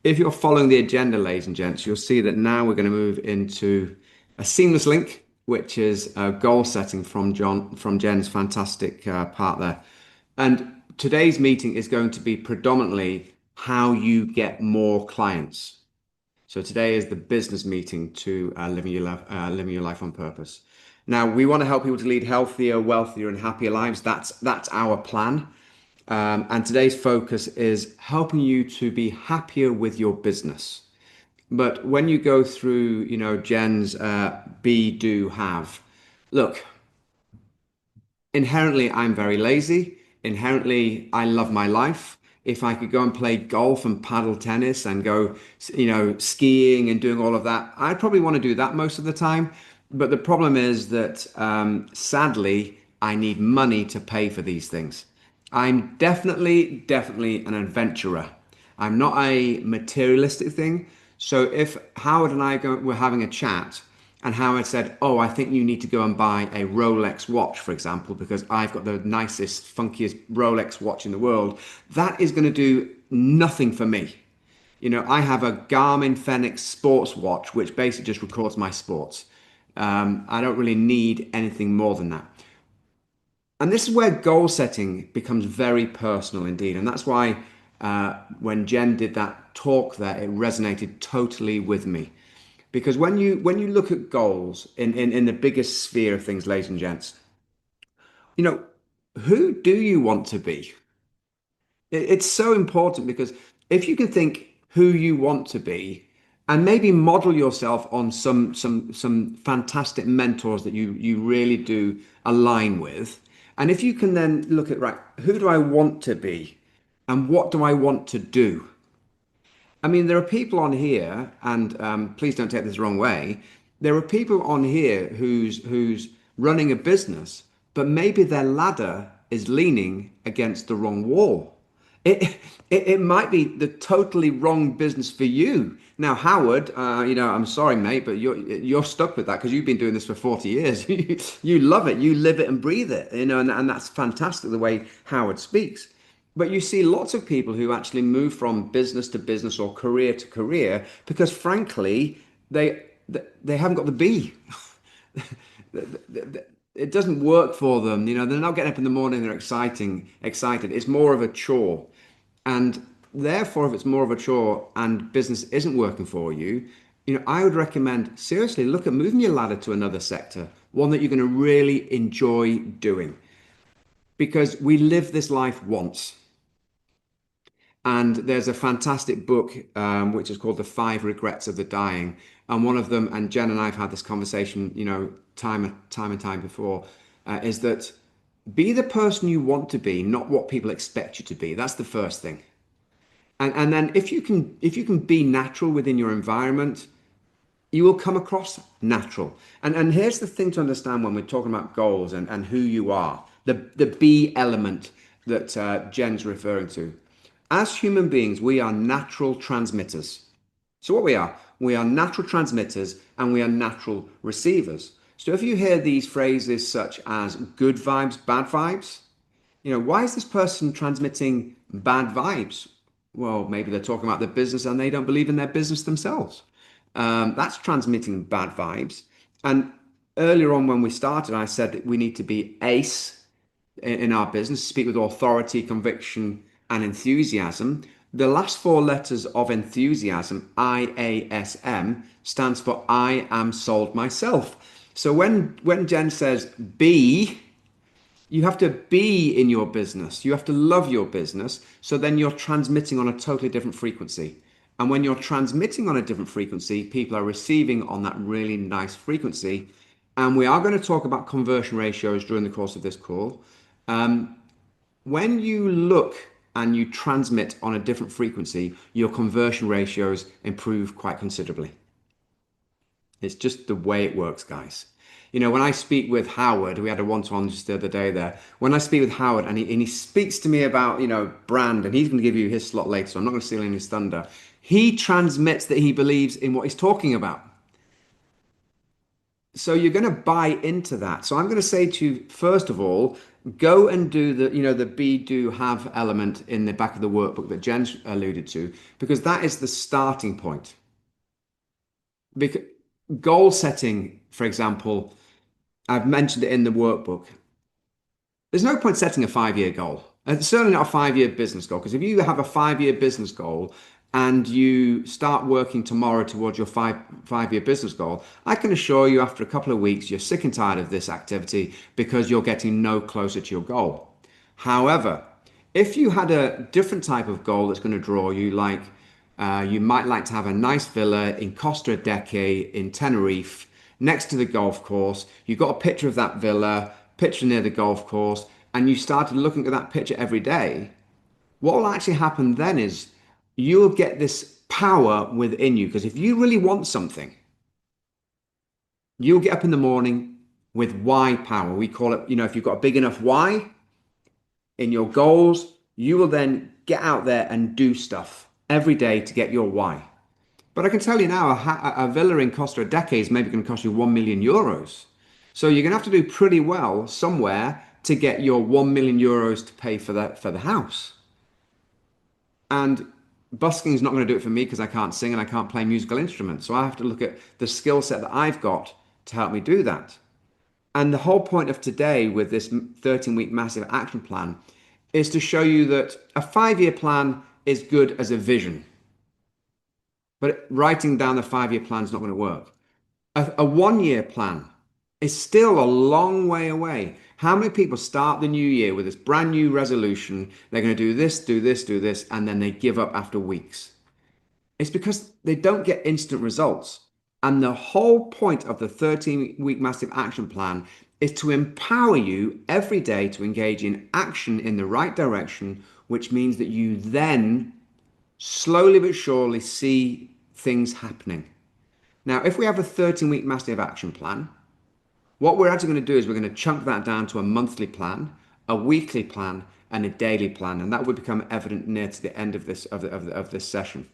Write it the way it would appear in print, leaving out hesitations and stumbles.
If you're following the agenda, ladies and gents, you'll see that now we're going to move into a seamless link, which is goal setting from Jen's fantastic part there. And today's meeting is going to be predominantly how you get more clients. So today is the business meeting to living your life on purpose. Now we want to help people to lead healthier, wealthier, and happier lives. That's our plan. And today's focus is helping you to be happier with your business. But when you go through, Jen's be, do, have, look, inherently, I'm very lazy. Inherently, I love my life. If I could go and play golf and paddle tennis and go, skiing and doing all of that, I'd probably want to do that most of the time. But the problem is that sadly, I need money to pay for these things. I'm definitely an adventurer. I'm not a materialistic thing. So if Howard and were having a chat, and Howard said, "Oh, I think you need to go and buy a Rolex watch, for example, because I've got the nicest, funkiest Rolex watch in the world," that is going to do nothing for me. I have a Garmin Fenix sports watch, which basically just records my sports. I don't really need anything more than that. And this is where goal setting becomes very personal indeed. And that's why when Jen did that talk there, it resonated totally with me. Because when you look at goals in the biggest sphere of things, ladies and gents, you know, who do you want to be? It's so important because if you can think who you want to be and maybe model yourself on some fantastic mentors that you really do align with, and if you can then look at, right, who do I want to be and what do I want to do? I mean, there are people on here, and please don't take this the wrong way. There are people on here who's running a business, but maybe their ladder is leaning against the wrong wall. It it might be the totally wrong business for you. Now, Howard, I'm sorry, mate, but you're stuck with that because you've been doing this for 40 years. You love it, you live it and breathe it, and that's fantastic the way Howard speaks. But you see lots of people who actually move from business to business or career to career because, frankly, they haven't got the B. It doesn't work for them. They're not getting up in the morning. They're excited. It's more of a chore, and therefore, if it's more of a chore and business isn't working for you, I would recommend seriously look at moving your ladder to another sector, one that you're going to really enjoy doing, because we live this life once. And there's a fantastic book which is called The Five Regrets of the Dying. And one of them, and Jen and I have had this conversation, time and time before, is that be the person you want to be, not what people expect you to be. That's the first thing. And then if you can be natural within your environment, you will come across natural. And here's the thing to understand when we're talking about goals and who you are, the B element that Jen's referring to. As human beings, we are natural transmitters. So what we are natural transmitters and we are natural receivers. So if you hear these phrases such as good vibes, bad vibes, why is this person transmitting bad vibes? Well, maybe they're talking about their business and they don't believe in their business themselves. That's transmitting bad vibes. And earlier on when we started, I said that we need to be ace in our business, speak with authority, conviction, and enthusiasm. The last four letters of enthusiasm, IASM, stands for I am sold myself. So when Jen says be, you have to be in your business. You have to love your business. So then you're transmitting on a totally different frequency. And when you're transmitting on a different frequency, people are receiving on that really nice frequency. And we are going to talk about conversion ratios during the course of this call. When you look and you transmit on a different frequency, your conversion ratios improve quite considerably. It's just the way it works, guys. When I speak with Howard, we had a one-to-one just the other day there. When I speak with Howard and he speaks to me about, brand, and he's going to give you his slot later, so I'm not going to steal any thunder. He transmits that he believes in what he's talking about. So you're going to buy into that. So I'm going to say to you, first of all, go and do the be, do, have element in the back of the workbook that Jen alluded to, because that is the starting point. Because goal setting, for example, I've mentioned it in the workbook. There's no point setting a 5 year goal. And certainly not a 5 year business goal. Because if you have a 5 year business goal and you start working tomorrow towards your five year business goal, I can assure you after a couple of weeks, you're sick and tired of this activity because you're getting no closer to your goal. However, if you had a different type of goal that's going to draw you, like you might like to have a nice villa in Costa Adeje in Tenerife next to the golf course. You've got a picture of that villa, picture near the golf course, and you started looking at that picture every day. What will actually happen then is you'll get this power within you. Because if you really want something, you'll get up in the morning with why power. We call it, if you've got a big enough why in your goals, you will then get out there and do stuff every day to get your why. But I can tell you now, a villa in Costa Rica is maybe going to cost you 1 million euros. So you're going to have to do pretty well somewhere to get your 1 million euros to pay for the house. And busking is not going to do it for me because I can't sing and I can't play musical instruments. So I have to look at the skill set that I've got to help me do that. And the whole point of today with this 13-week massive action plan is to show you that a 5 year plan is good as a vision, but writing down the 5 year plan is not going to work. A 1 year plan is still a long way away. How many people start the new year with this brand new resolution? They're going to do this, do this, do this, and then they give up after weeks. It's because they don't get instant results. And the whole point of the 13-week massive action plan is to empower you every day to engage in action in the right direction, which means that you then slowly but surely see things happening. Now, if we have a 13-week massive action plan, what we're actually going to do is we're going to chunk that down to a monthly plan, a weekly plan, and a daily plan, and that would become evident near to the end of this session.